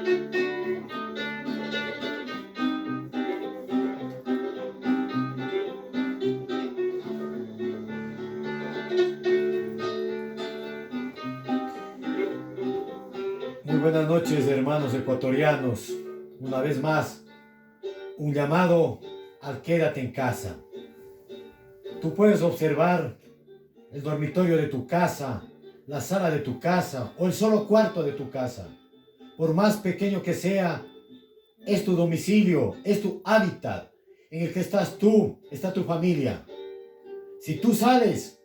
Muy buenas noches, hermanos ecuatorianos. Una vez más, un llamado al quédate en casa. Tú puedes observar el dormitorio de tu casa, la sala de tu casa o el solo cuarto de tu casa. Por más pequeño que sea, es tu domicilio, es tu hábitat en el que estás tú, está tu familia. Si tú sales,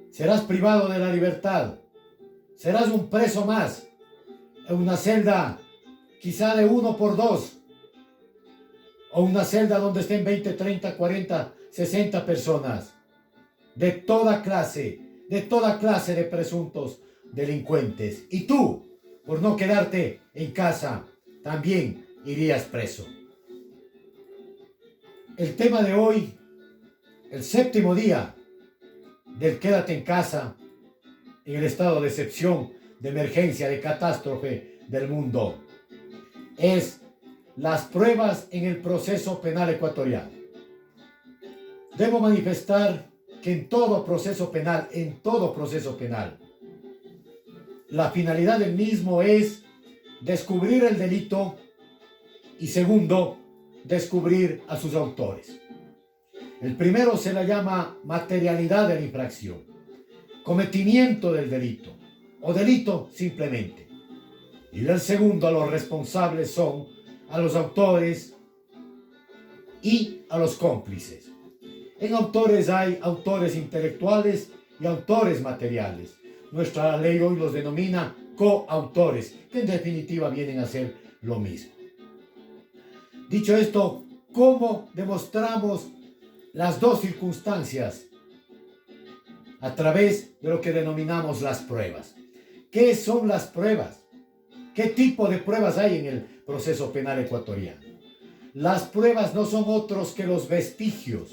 serás privado de la libertad. Serás un preso más en una celda quizá de 1 por 2, o una celda donde estén 20, 30, 40, 60 personas, de toda clase de presuntos delincuentes. Y tú, por no quedarte en casa, también irías preso. El tema de hoy, el 7º día del quédate en casa, en el estado de excepción, de emergencia, de catástrofe del mundo, es las pruebas en el proceso penal ecuatoriano. Debo manifestar que en todo proceso penal, la finalidad del mismo es descubrir el delito y segundo, descubrir a sus autores. El primero se le llama materialidad de la infracción, cometimiento del delito o delito simplemente. Y el segundo, los responsables son a los autores y a los cómplices. En autores hay autores intelectuales y autores materiales. Nuestra ley hoy los denomina coautores, que en definitiva vienen a ser lo mismo. Dicho esto, ¿cómo demostramos las dos circunstancias? A través de lo que denominamos las pruebas. ¿Qué son las pruebas? ¿Qué tipo de pruebas hay en el proceso penal ecuatoriano? Las pruebas no son otros que los vestigios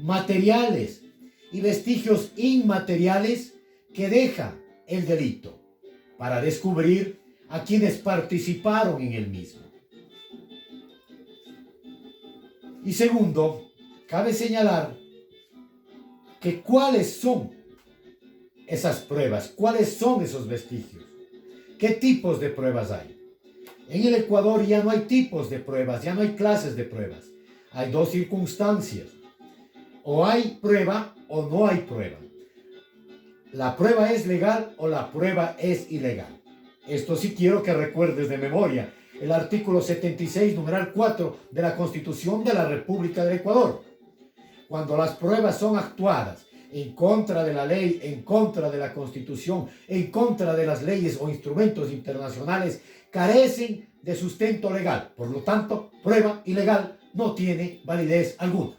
materiales y vestigios inmateriales que deja el delito para descubrir a quienes participaron en el mismo. Y segundo, cabe señalar que cuáles son esas pruebas, cuáles son esos vestigios, qué tipos de pruebas hay. En el Ecuador ya no hay tipos de pruebas, ya no hay clases de pruebas. Hay dos circunstancias. O hay prueba o no hay prueba. La prueba es legal o la prueba es ilegal. Esto sí quiero que recuerdes de memoria. El artículo 76, numeral 4 de la Constitución de la República del Ecuador. Cuando las pruebas son actuadas en contra de la ley, en contra de la Constitución, en contra de las leyes o instrumentos internacionales, carecen de sustento legal. Por lo tanto, prueba ilegal no tiene validez alguna.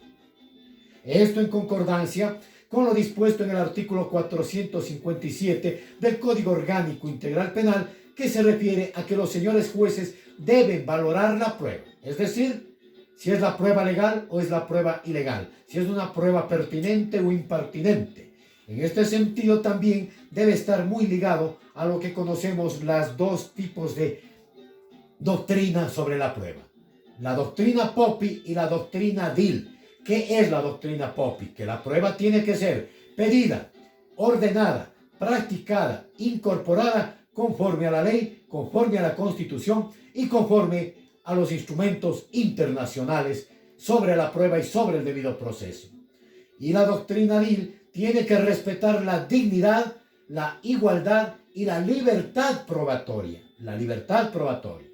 Esto en concordancia con lo dispuesto en el artículo 457 del Código Orgánico Integral Penal, que se refiere a que los señores jueces deben valorar la prueba. Es decir, si es la prueba legal o es la prueba ilegal, si es una prueba pertinente o impertinente. En este sentido también debe estar muy ligado a lo que conocemos las dos tipos de doctrina sobre la prueba. La doctrina Poppi y la doctrina Dill. ¿Qué es la doctrina Poppi? Que la prueba tiene que ser pedida, ordenada, practicada, incorporada conforme a la ley, conforme a la Constitución y conforme a los instrumentos internacionales sobre la prueba y sobre el debido proceso. Y la doctrina Dill tiene que respetar la dignidad, la igualdad y la libertad probatoria. La libertad probatoria.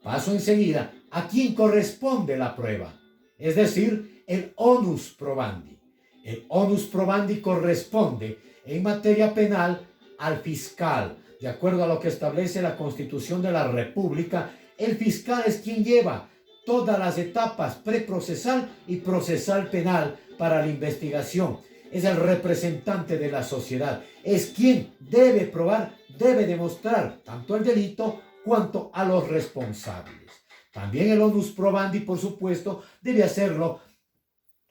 Paso enseguida a quién corresponde la prueba, es decir, el onus probandi. El onus probandi corresponde en materia penal al fiscal. De acuerdo a lo que establece la Constitución de la República, el fiscal es quien lleva todas las etapas preprocesal y procesal penal para la investigación. Es el representante de la sociedad. Es quien debe probar, debe demostrar tanto el delito cuanto a los responsables. También el onus probandi, por supuesto, debe hacerlo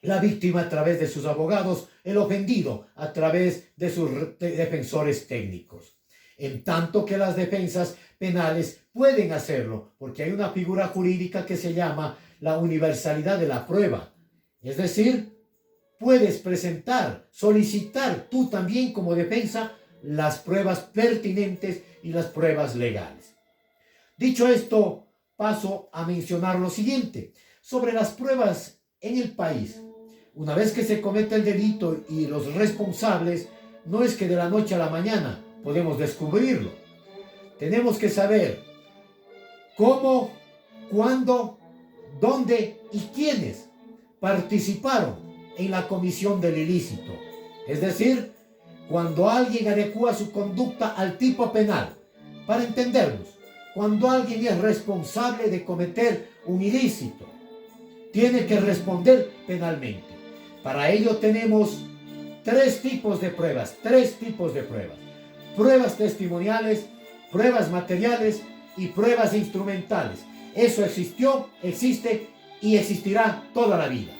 la víctima a través de sus abogados, el ofendido a través de sus defensores técnicos. en tanto que las defensas penales pueden hacerlo, porque hay una figura jurídica que se llama la universalidad de la prueba. Es decir, puedes presentar, solicitar tú también como defensa las pruebas pertinentes y las pruebas legales. Dicho esto, paso a mencionar lo siguiente. Sobre las pruebas en el país, una vez que se comete el delito y los responsables, no es que de la noche a la mañana podemos descubrirlo. Tenemos que saber cómo, cuándo, dónde y quiénes participaron en la comisión del ilícito. Es decir, cuando alguien adecua su conducta al tipo penal. Para entendernos, cuando alguien es responsable de cometer un ilícito, tiene que responder penalmente. Para ello tenemos tres tipos de pruebas. Pruebas testimoniales, pruebas materiales y pruebas instrumentales. Eso existió, existe y existirá toda la vida.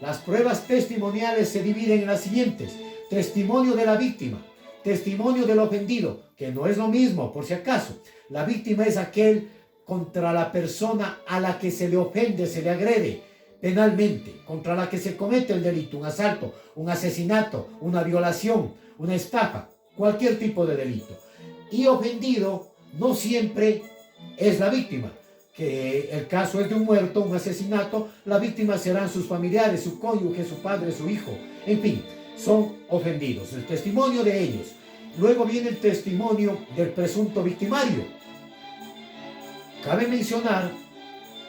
Las pruebas testimoniales se dividen en las siguientes: testimonio de la víctima, testimonio del ofendido, que no es lo mismo, por si acaso. La víctima es aquel contra la persona a la que se le ofende, se le agrede penalmente, contra la que se comete el delito, un asalto, un asesinato, una violación, una estafa, cualquier tipo de delito. Y ofendido no siempre es la víctima, que el caso es de un muerto, un asesinato, la víctima serán sus familiares, su cónyuge, su padre, su hijo, en fin, son ofendidos. El testimonio de ellos. Luego viene el testimonio del presunto victimario. Cabe mencionar,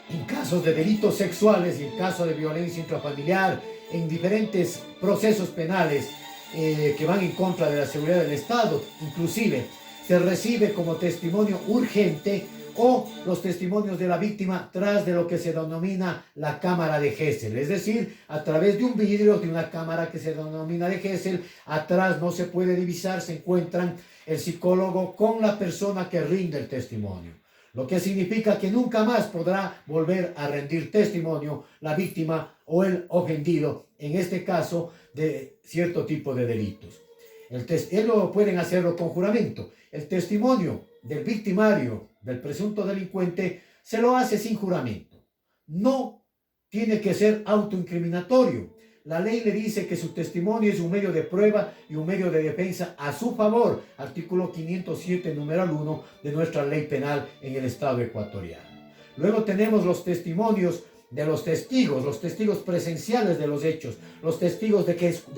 en casos de delitos sexuales y en casos de violencia intrafamiliar, en diferentes procesos penales que van en contra de la seguridad del Estado, inclusive se recibe como testimonio urgente o los testimonios de la víctima tras de lo que se denomina la cámara de Gesell, es decir, a través de un vidrio de una cámara que se denomina de Gesell, atrás no se puede divisar, se encuentran el psicólogo con la persona que rinde el testimonio, lo que significa que nunca más podrá volver a rendir testimonio la víctima o el ofendido, en este caso de cierto tipo de delitos. Ellos pueden hacerlo con juramento. El testimonio del victimario, del presunto delincuente, se lo hace sin juramento. No tiene que ser autoincriminatorio. La ley le dice que su testimonio es un medio de prueba y un medio de defensa a su favor. Artículo 507, numeral 1 de nuestra ley penal en el Estado ecuatoriano. Luego tenemos los testimonios de los testigos presenciales de los hechos, los testigos de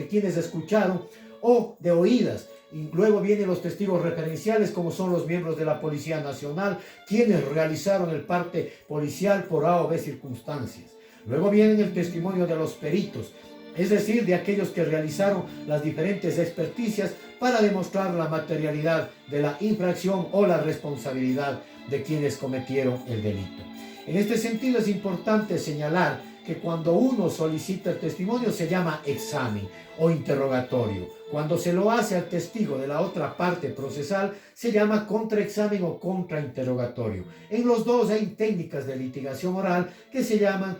quienes escucharon o de oídas. Y luego vienen los testigos referenciales, como son los miembros de la Policía Nacional, quienes realizaron el parte policial por A o B circunstancias. Luego viene el testimonio de los peritos, es decir, de aquellos que realizaron las diferentes experticias para demostrar la materialidad de la infracción o la responsabilidad de quienes cometieron el delito. En este sentido es importante señalar que cuando uno solicita el testimonio se llama examen o interrogatorio. Cuando se lo hace al testigo de la otra parte procesal se llama contraexamen o contrainterrogatorio. En los dos hay técnicas de litigación oral que se llaman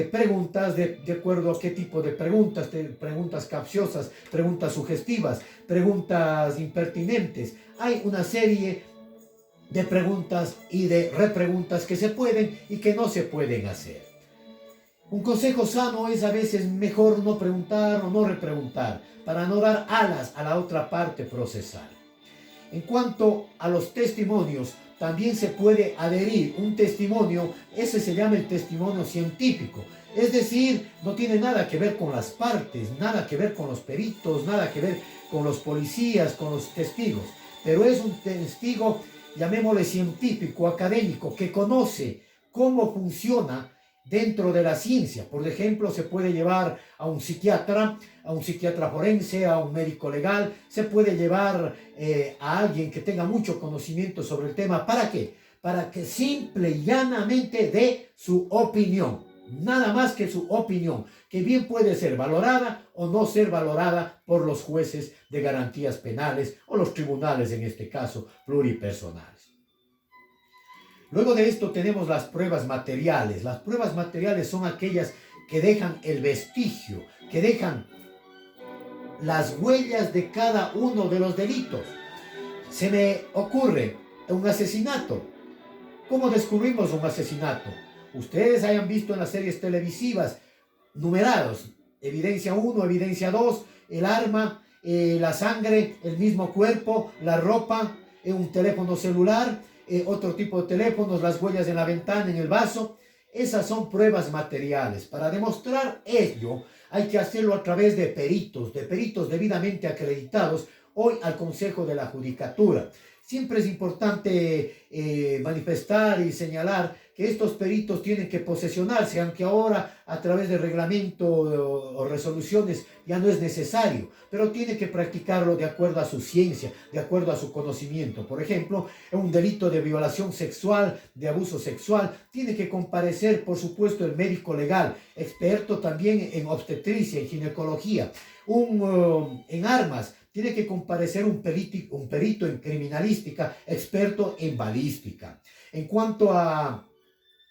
preguntas de acuerdo a qué tipo de preguntas, preguntas capciosas, preguntas sugestivas, preguntas impertinentes. Hay una serie de preguntas y de repreguntas que se pueden y que no se pueden hacer. Un consejo sano es a veces mejor no preguntar o no repreguntar para no dar alas a la otra parte procesal. En cuanto a los testimonios, también se puede adherir un testimonio, ese se llama el testimonio científico. Es decir, no tiene nada que ver con las partes, nada que ver con los peritos, nada que ver con los policías, con los testigos. Pero es un testigo, llamémosle científico, académico, que conoce cómo funciona dentro de la ciencia. Por ejemplo, se puede llevar a un psiquiatra forense, a un médico legal, se puede llevar a alguien que tenga mucho conocimiento sobre el tema. ¿Para qué? Para que simple y llanamente dé su opinión, nada más que su opinión, que bien puede ser valorada o no ser valorada por los jueces de garantías penales o los tribunales, en este caso, pluripersonales. Luego de esto tenemos las pruebas materiales. Las pruebas materiales son aquellas que dejan el vestigio, que dejan las huellas de cada uno de los delitos. Se me ocurre un asesinato. ¿Cómo descubrimos un asesinato? Ustedes hayan visto en las series televisivas numerados, evidencia 1, evidencia 2, el arma, la sangre, el mismo cuerpo, la ropa, un teléfono celular, otro tipo de teléfonos, las huellas en la ventana, en el vaso. Esas son pruebas materiales. Para demostrar ello hay que hacerlo a través de peritos debidamente acreditados hoy al Consejo de la Judicatura. Siempre es importante manifestar y señalar que estos peritos tienen que posesionarse, aunque ahora a través de reglamento o resoluciones ya no es necesario, pero tiene que practicarlo de acuerdo a su ciencia, de acuerdo a su conocimiento. Por ejemplo, en un delito de violación sexual, de abuso sexual, tiene que comparecer, por supuesto, el médico legal, experto también en obstetricia, en ginecología, en armas. Tiene que comparecer un perito en criminalística, experto en balística. En cuanto a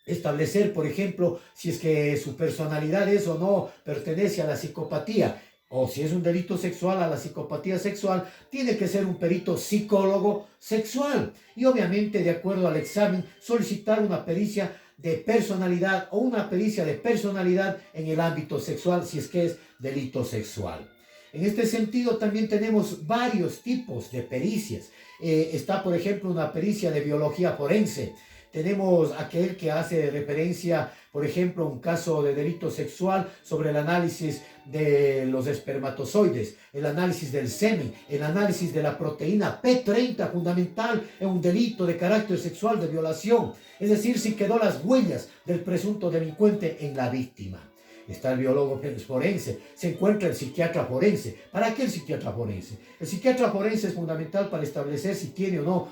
establecer, por ejemplo, si es que su personalidad es o no pertenece a la psicopatía, o si es un delito sexual, a la psicopatía sexual, tiene que ser un perito psicólogo sexual. Y obviamente, de acuerdo al examen, solicitar una pericia de personalidad o una pericia de personalidad en el ámbito sexual, si es que es delito sexual. En este sentido también tenemos varios tipos de pericias. Está, por ejemplo, una pericia de biología forense. Tenemos aquel que hace referencia, por ejemplo, a un caso de delito sexual sobre el análisis de los espermatozoides, el análisis del semen, el análisis de la proteína P30, fundamental en un delito de carácter sexual de violación. Es decir, si quedó las huellas del presunto delincuente en la víctima. Está el biólogo forense, se encuentra el psiquiatra forense. ¿Para qué el psiquiatra forense? El psiquiatra forense es fundamental para establecer si tiene o no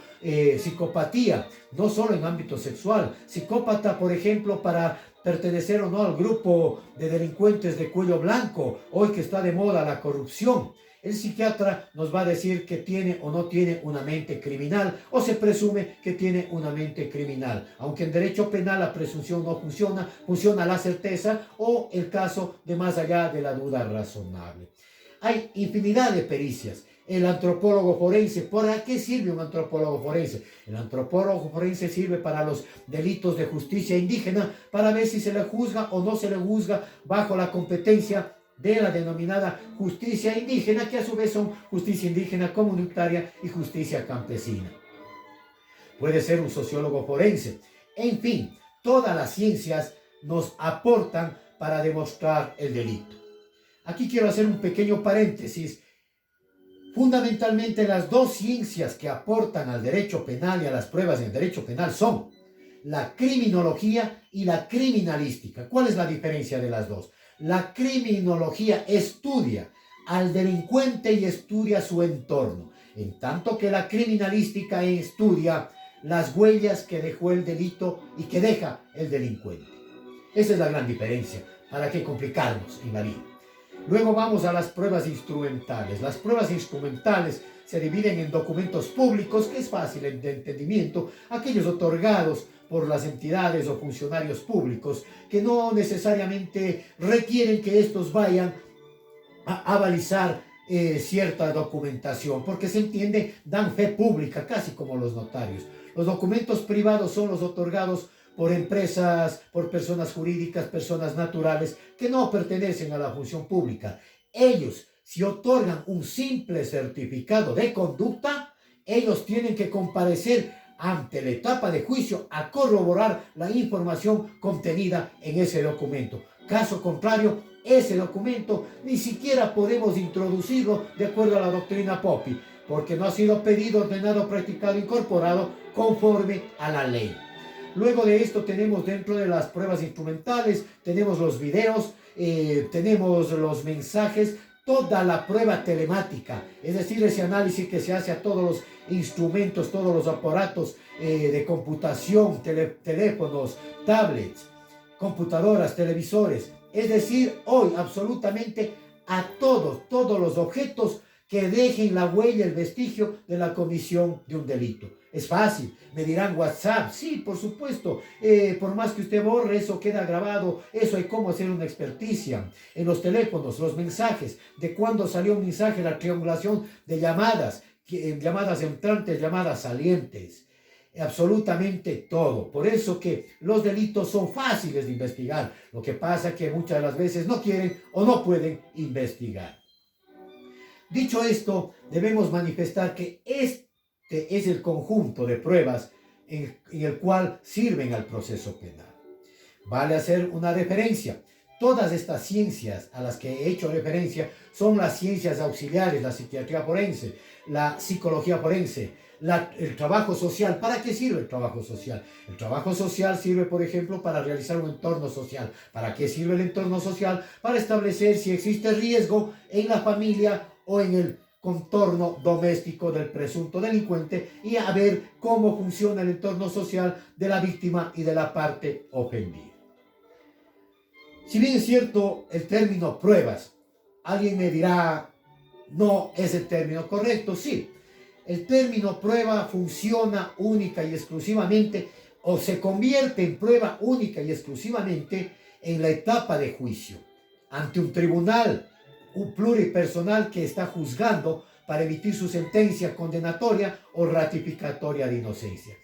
psicopatía, no solo en ámbito sexual. Psicópata, por ejemplo, para pertenecer o no al grupo de delincuentes de cuello blanco, hoy que está de moda la corrupción. El psiquiatra nos va a decir que tiene o no tiene una mente criminal, o se presume que tiene una mente criminal. Aunque en derecho penal la presunción no funciona, funciona la certeza o el caso de más allá de la duda razonable. Hay infinidad de pericias. El antropólogo forense, ¿para qué sirve un antropólogo forense? El antropólogo forense sirve para los delitos de justicia indígena, para ver si se le juzga o no se le juzga bajo la competencia de la denominada justicia indígena, que a su vez son justicia indígena comunitaria y justicia campesina. Puede ser un sociólogo forense. En fin, todas las ciencias nos aportan para demostrar el delito. Aquí quiero hacer un pequeño paréntesis. Fundamentalmente las dos ciencias que aportan al derecho penal y a las pruebas en derecho penal son la criminología y la criminalística. ¿Cuál es la diferencia de las dos? La criminología estudia al delincuente y estudia su entorno, en tanto que la criminalística estudia las huellas que dejó el delito y que deja el delincuente. Esa es la gran diferencia. ¿Para qué complicarnos en la vida? Luego vamos a las pruebas instrumentales. Las pruebas instrumentales se dividen en documentos públicos, que es fácil de entendimiento, aquellos otorgados por las entidades o funcionarios públicos, que no necesariamente requieren que estos vayan a avalizar cierta documentación, porque se entiende, dan fe pública, casi como los notarios. Los documentos privados son los otorgados por empresas, por personas jurídicas, personas naturales, que no pertenecen a la función pública. Ellos, si otorgan un simple certificado de conducta, ellos tienen que comparecer ante la etapa de juicio a corroborar la información contenida en ese documento. Caso contrario, ese documento ni siquiera podemos introducirlo de acuerdo a la doctrina Poppi, porque no ha sido pedido, ordenado, practicado, incorporado conforme a la ley. Luego de esto tenemos dentro de las pruebas instrumentales, tenemos los videos, tenemos los mensajes, toda la prueba telemática, es decir, ese análisis que se hace a todos los instrumentos, todos los aparatos de computación, teléfonos, tablets, computadoras, televisores, es decir, hoy absolutamente a todos los objetos que dejen la huella, el vestigio de la comisión de un delito. Es fácil, me dirán WhatsApp, sí, por supuesto, por más que usted borre, eso queda grabado, eso hay cómo hacer una experticia. En los teléfonos, los mensajes, de cuándo salió un mensaje, la triangulación de llamadas, llamadas entrantes, llamadas salientes, absolutamente todo. Por eso que los delitos son fáciles de investigar. Lo que pasa es que muchas de las veces no quieren o no pueden investigar. Dicho esto, debemos manifestar que este es el conjunto de pruebas en el cual sirven al proceso penal. Vale hacer una referencia. Todas estas ciencias a las que he hecho referencia son las ciencias auxiliares, la psiquiatría forense, la psicología forense, el trabajo social. ¿Para qué sirve el trabajo social? El trabajo social sirve, por ejemplo, para realizar un entorno social. ¿Para qué sirve el entorno social? Para establecer si existe riesgo en la familia o en el contorno doméstico del presunto delincuente y a ver cómo funciona el entorno social de la víctima y de la parte ofendida. Si bien es cierto el término pruebas, alguien me dirá, no es el término correcto. Sí, el término prueba funciona única y exclusivamente o se convierte en prueba única y exclusivamente en la etapa de juicio, ante un tribunal, un pluripersonal que está juzgando para emitir su sentencia condenatoria o ratificatoria de inocencia.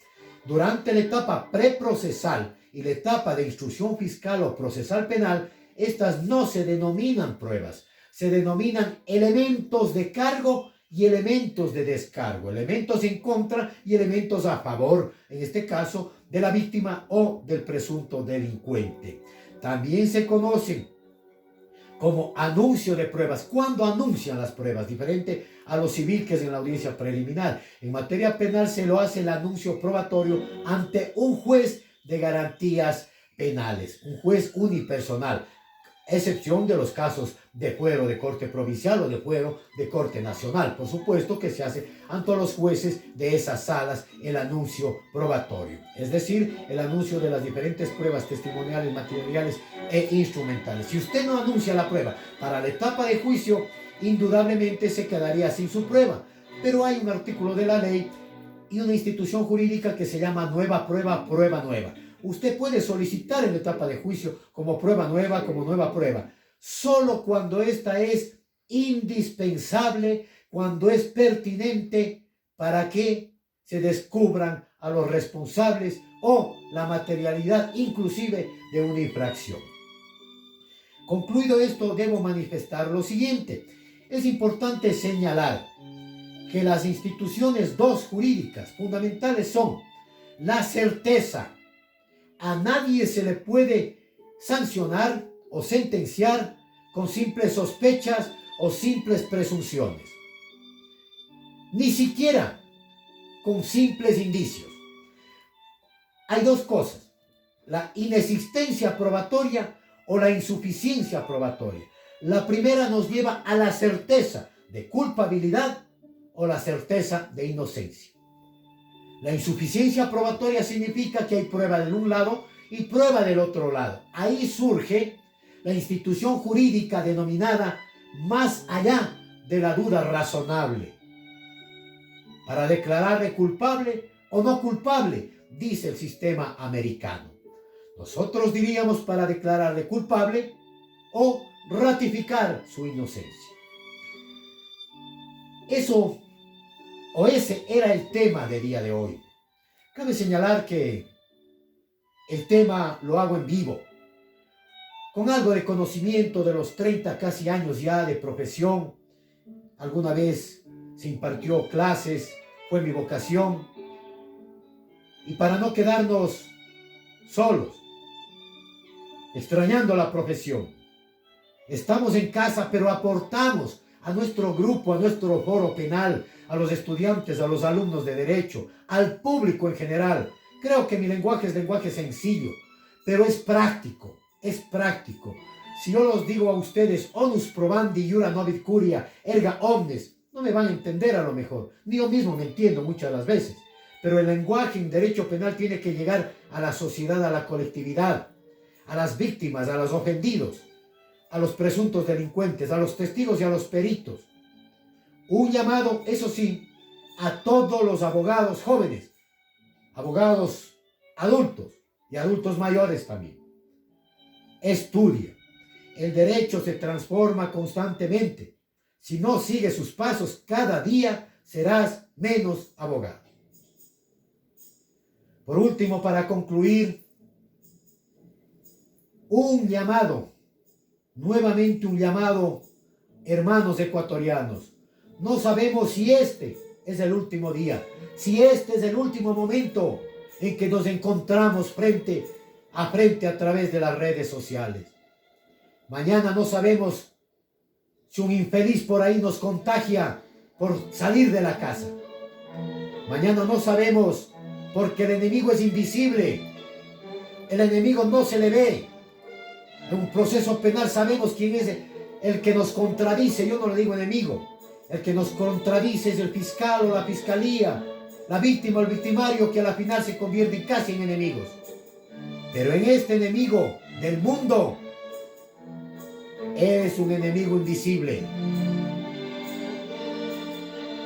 Durante la etapa preprocesal y la etapa de instrucción fiscal o procesal penal, estas no se denominan pruebas, se denominan elementos de cargo y elementos de descargo, elementos en contra y elementos a favor, en este caso, de la víctima o del presunto delincuente. También se conocen como anuncio de pruebas. ¿Cuándo anuncian las pruebas? Diferente a lo civil, que es en la audiencia preliminar. En materia penal se lo hace el anuncio probatorio ante un juez de garantías penales, un juez unipersonal, excepción de los casos de fuero de corte provincial o de fuero de corte nacional. Por supuesto que se hace ante los jueces de esas salas el anuncio probatorio, es decir, el anuncio de las diferentes pruebas testimoniales, materiales e instrumentales. Si usted no anuncia la prueba para la etapa de juicio, indudablemente se quedaría sin su prueba. Pero hay un artículo de la ley y una institución jurídica que se llama nueva prueba, prueba nueva. Usted puede solicitar en la etapa de juicio como prueba nueva, como nueva prueba, solo cuando esta es indispensable, cuando es pertinente para que se descubran a los responsables o la materialidad inclusive de una infracción. Concluido esto, debo manifestar lo siguiente. Es importante señalar que las instituciones jurídicas fundamentales son la certeza. A nadie se le puede sancionar o sentenciar con simples sospechas o simples presunciones. Ni siquiera con simples indicios. Hay dos cosas: la inexistencia probatoria o la insuficiencia probatoria. La primera nos lleva a la certeza de culpabilidad o la certeza de inocencia. La insuficiencia probatoria significa que hay prueba de un lado y prueba del otro lado. Ahí surge la institución jurídica denominada más allá de la duda razonable. Para declararle culpable o no culpable, dice el sistema americano. Nosotros diríamos para declararle culpable o ratificar su inocencia. Ese era el tema del día de hoy. Cabe señalar que el tema lo hago en vivo, con algo de conocimiento de los 30 casi años ya de profesión. Alguna vez se impartió clases, fue mi vocación. Y para no quedarnos solos, extrañando la profesión, estamos en casa, pero aportamos a nuestro grupo, a nuestro foro penal, a los estudiantes, a los alumnos de derecho, al público en general. Creo que mi lenguaje es lenguaje sencillo, pero es práctico, es práctico. Si yo los digo a ustedes, onus probandi iura novit curia, erga omnes, no me van a entender a lo mejor, ni yo mismo me entiendo muchas de las veces. Pero el lenguaje en derecho penal tiene que llegar a la sociedad, a la colectividad, a las víctimas, a los ofendidos, a los presuntos delincuentes, a los testigos y a los peritos. Un llamado, eso sí, a todos los abogados jóvenes, abogados adultos y adultos mayores también. Estudia. El derecho se transforma constantemente. Si no sigue sus pasos, cada día serás menos abogado. Por último, para concluir, un llamado, nuevamente un llamado, hermanos ecuatorianos. No sabemos si este es el último día, si este es el último momento en que nos encontramos frente a través de las redes sociales. Mañana no sabemos si un infeliz por ahí nos contagia por salir de la casa. Mañana no sabemos porque el enemigo es invisible. El enemigo no se le ve. En un proceso penal sabemos quién es el que nos contradice. Yo no le digo enemigo. El que nos contradice es el fiscal o la fiscalía, la víctima o el victimario, que a la final se convierten casi en enemigos. Pero en este enemigo del mundo es un enemigo invisible.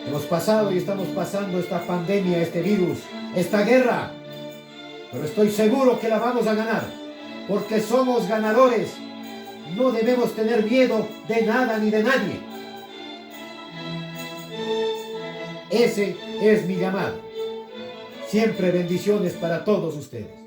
Hemos pasado y estamos pasando esta pandemia, este virus, esta guerra, pero estoy seguro que la vamos a ganar, porque somos ganadores. No debemos tener miedo de nada ni de nadie. Ese es mi llamado. Siempre bendiciones para todos ustedes.